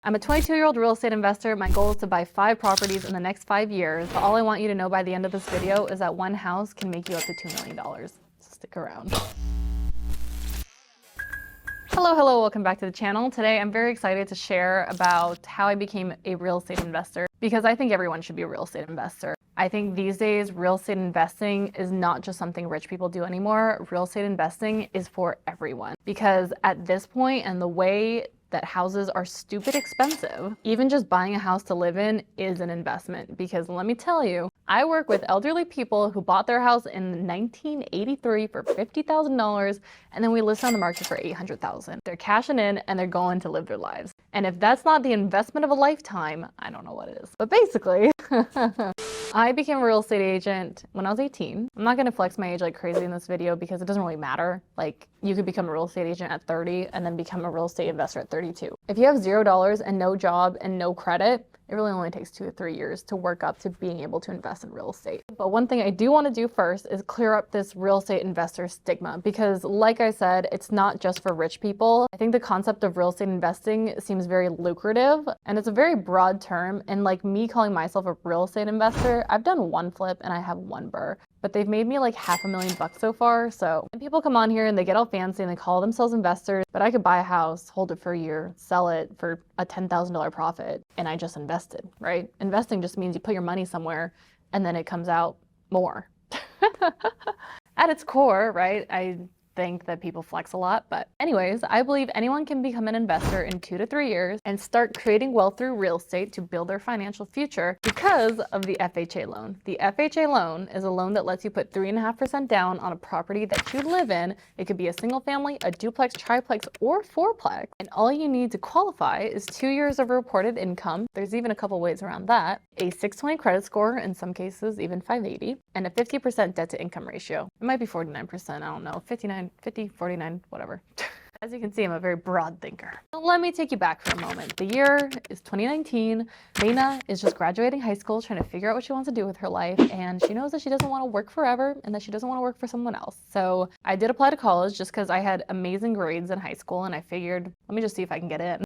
I'm a 22-year-old real estate investor. My goal is to buy 5 properties in the next 5 years. But all I want you to know by the end of this video is that one house can make you up to $2 million. So stick around. Hello, welcome back to the channel. Today I'm very excited to share about how I became a real estate investor because I think everyone should be a real estate investor. I think these days real estate investing is not just something rich people do anymore. Real estate investing is for everyone because at this point and the way that houses are stupid expensive, even just buying a house to live in is an investment because let me tell you, I work with elderly people who bought their house in 1983 for $50,000 and then we list on the market for $800,000. They're cashing in and they're going to live their lives. And if that's not the investment of a lifetime, I don't know what it is. But basically, I became a real estate agent when I was 18. I'm not gonna flex my age like crazy in this video because it doesn't really matter. Like, you could become a real estate agent at 30 and then become a real estate investor at 32. If you have $0 and no job and no credit, it really only takes 2 to 3 years to work up to being able to invest in real estate. But one thing I do want to do first is clear up this real estate investor stigma because like I said, it's not just for rich people. I think the concept of real estate investing seems very lucrative and it's a very broad term. And like me calling myself a real estate investor, I've done 1 flip and I have 1 burr. But they've made me like $500,000 so far. So and people come on here and they get all fancy and they call themselves investors, but I could buy a house, hold it for a year, sell it for a $10,000 profit, and I just invested, right? Investing just means you put your money somewhere and then it comes out more. At its core, right? I think that people flex a lot, but anyways, I believe anyone can become an investor in 2 to 3 years and start creating wealth through real estate to build their financial future because of the FHA loan. The FHA loan is a loan that lets you put 3.5% down on a property that you live in. It could be a single family, a duplex, triplex, or fourplex. And all you need to qualify is 2 years of reported income. There's even a couple ways around that. A 620 credit score, in some cases even 580, and a 50% debt to income ratio. It might be 49%, I don't know, 50, 49, whatever. As you can see, I'm a very broad thinker. So let me take you back for a moment. The year is 2019. Vayna is just graduating high school, trying to figure out what she wants to do with her life. And she knows that she doesn't want to work forever and that she doesn't want to work for someone else. So I did apply to college just because I had amazing grades in high school. And I figured, let me just see if I can get in.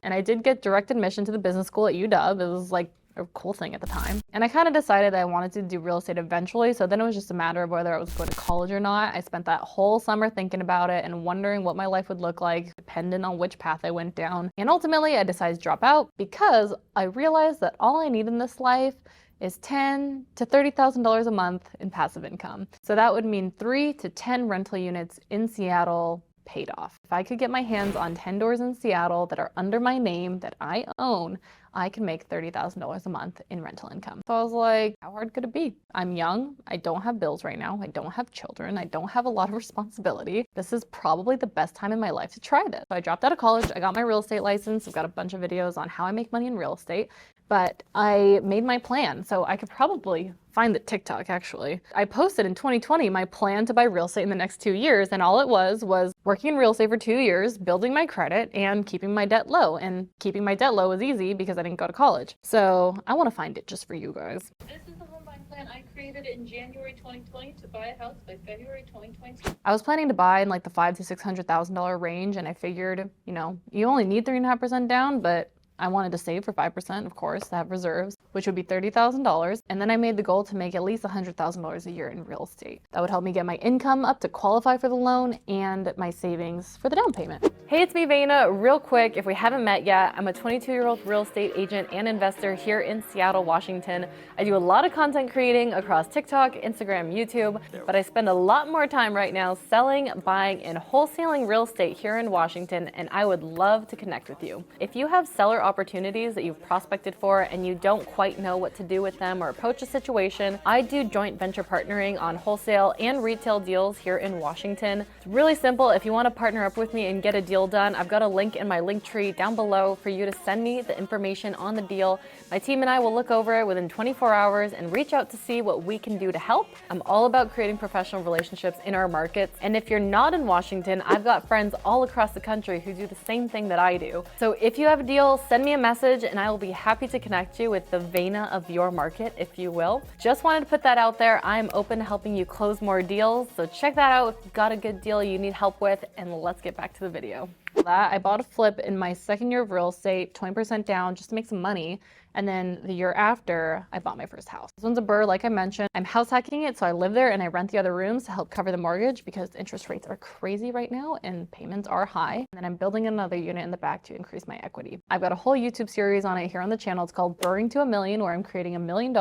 And I did get direct admission to the business school at UW. It was like a cool thing at the time. And I kind of decided I wanted to do real estate eventually. So then it was just a matter of whether I was going to college or not. I spent that whole summer thinking about it and wondering what my life would look like, depending on which path I went down. And ultimately I decided to drop out because I realized that all I need in this life is $10,000 to $30,000 a month in passive income. So that would mean 3 to 10 rental units in Seattle paid off. If I could get my hands on 10 doors in Seattle that are under my name that I own, I can make $30,000 a month in rental income. So I was like, how hard could it be? I'm young. I don't have bills right now. I don't have children. I don't have a lot of responsibility. This is probably the best time in my life to try this. So I dropped out of college. I got my real estate license. I've got a bunch of videos on how I make money in real estate, but I made my plan. So I could probably find the TikTok actually. I posted in 2020 my plan to buy real estate in the next 2 years. And all it was working in real estate for 2 years, building my credit and keeping my debt low. And keeping my debt low was easy because I didn't go to college. So I want to find it just for you guys. This is the home buying plan. I created it in January 2020 to buy a house by February 2022. I was planning to buy in like the $500,000 to $600,000 range. And I figured, you know, you only need 3.5% down, but I wanted to save for 5%, of course, to have reserves, which would be $30,000. And then I made the goal to make at least $100,000 a year in real estate. That would help me get my income up to qualify for the loan and my savings for the down payment. Hey, it's me, Vayna. Real quick, if we haven't met yet, I'm a 22-year-old real estate agent and investor here in Seattle, Washington. I do a lot of content creating across TikTok, Instagram, YouTube, but I spend a lot more time right now selling, buying, and wholesaling real estate here in Washington, and I would love to connect with you. If you have seller opportunities that you've prospected for and you don't quite know what to do with them or approach a situation, I do joint venture partnering on wholesale and retail deals here in Washington. It's really simple. If you want to partner up with me and get a deal done, I've got a link in my link tree down below for you to send me the information on the deal. My team and I will look over it within 24 hours and reach out to see what we can do to help. I'm all about creating professional relationships in our markets. And if you're not in Washington, I've got friends all across the country who do the same thing that I do. So if you have a deal, send me a message and I will be happy to connect you with the Vayna of your market, if you will. Just wanted to put that out there. I'm open to helping you close more deals. So check that out if you've got a good deal you need help with, and let's get back to the video. That I bought a flip in my second year of real estate, 20% down just to make some money. And then the year after, I bought my first house. This one's a burr, like I mentioned. I'm house hacking it, so I live there and I rent the other rooms to help cover the mortgage because interest rates are crazy right now and payments are high. And then I'm building another unit in the back to increase my equity. I've got a whole YouTube series on it here on the channel. It's called Burring to $1 Million, where I'm creating $1 million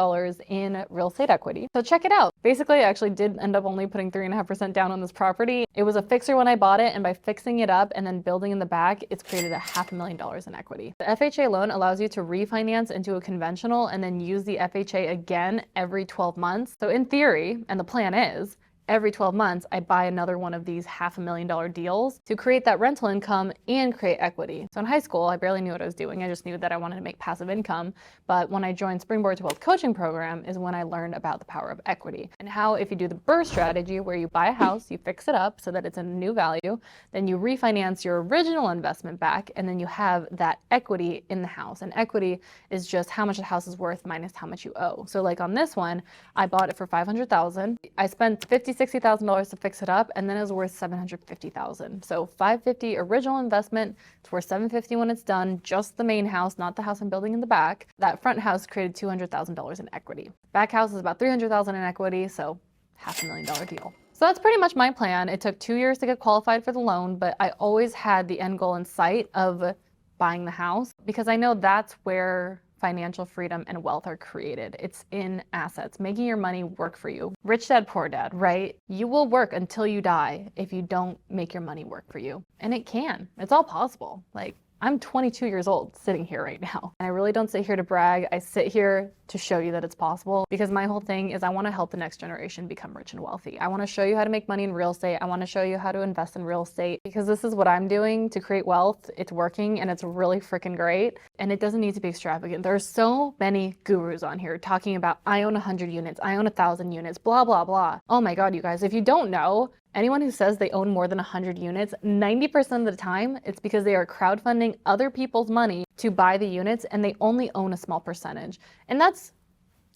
in real estate equity. So check it out. Basically, I actually did end up only putting 3.5% down on this property. It was a fixer when I bought it, and by fixing it up and then building in the back, it's created $500,000 in equity. The FHA loan allows you to refinance into a conventional and then use the FHA again every 12 months. So in theory, and the plan is, every 12 months, I buy another one of these $500,000 deals to create that rental income and create equity. So in high school, I barely knew what I was doing. I just knew that I wanted to make passive income. But when I joined Springboard to Wealth coaching program is when I learned about the power of equity and how if you do the BRRRR strategy, where you buy a house, you fix it up so that it's a new value, then you refinance your original investment back, and then you have that equity in the house. And equity is just how much the house is worth minus how much you owe. So like on this one, I bought it for $500,000. I spent $60,000 to fix it up, and then it was worth $750,000. So $550 original investment, it's worth $750 when it's done, just the main house, not the house I'm building in the back. That front house created $200,000 in equity. Back house is about $300,000 in equity, so $500,000 deal. So that's pretty much my plan. It took 2 years to get qualified for the loan, but I always had the end goal in sight of buying the house because I know that's where financial freedom and wealth are created. It's in assets, making your money work for you. Rich dad, poor dad, right? You will work until you die if you don't make your money work for you. And it can. It's all possible. Like, I'm 22 years old sitting here right now. And I really don't sit here to brag. I sit here to show you that it's possible because my whole thing is I want to help the next generation become rich and wealthy. I want to show you how to make money in real estate. I want to show you how to invest in real estate because this is what I'm doing to create wealth. It's working and it's really freaking great. And it doesn't need to be extravagant. There are so many gurus on here talking about I own 100 units, I own 1,000 units, blah, blah, blah. Oh my God, you guys, if you don't know, anyone who says they own more than 100 units, 90% of the time, it's because they are crowdfunding other people's money to buy the units and they only own a small percentage. And that's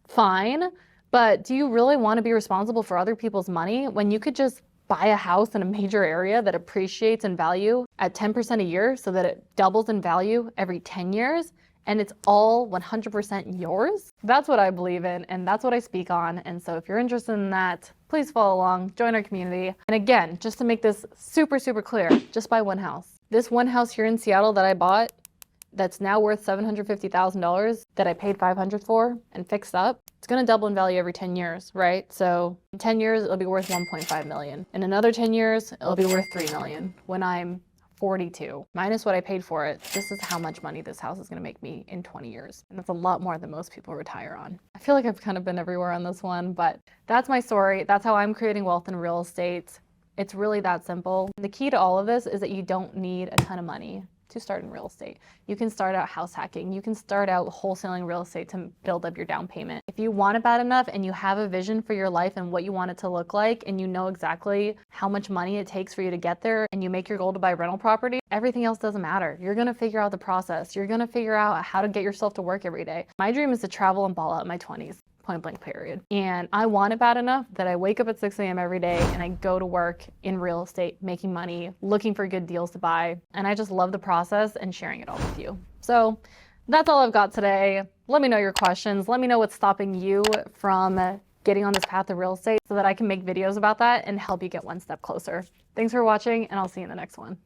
fine, but do you really want to be responsible for other people's money when you could just buy a house in a major area that appreciates in value at 10% a year so that it doubles in value every 10 years? And it's all 100% yours? That's what I believe in, and that's what I speak on. And so if you're interested in that, please follow along, join our community. And again, just to make this super, super clear, just buy one house. This one house here in Seattle that I bought, that's now worth $750,000 that I paid $500 for and fixed up, it's gonna double in value every 10 years, right? So in 10 years, it'll be worth $1.5 million. In another 10 years, it'll be worth $3 million. When I'm 42, minus what I paid for it, this is how much money this house is gonna make me in 20 years. And that's a lot more than most people retire on. I feel like I've kind of been everywhere on this one, but that's my story. That's how I'm creating wealth in real estate. It's really that simple. The key to all of this is that you don't need a ton of money to start in real estate. You can start out house hacking. You can start out wholesaling real estate to build up your down payment. If you want it bad enough and you have a vision for your life and what you want it to look like, and you know exactly how much money it takes for you to get there, and you make your goal to buy rental property, everything else doesn't matter. You're gonna figure out the process. You're gonna figure out how to get yourself to work every day. My dream is to travel and ball out in my 20s. Point blank period. And I want it bad enough that I wake up at 6 a.m. every day and I go to work in real estate, making money, looking for good deals to buy. And I just love the process and sharing it all with you. So that's all I've got today. Let me know your questions. Let me know what's stopping you from getting on this path of real estate so that I can make videos about that and help you get one step closer. Thanks for watching, and I'll see you in the next one.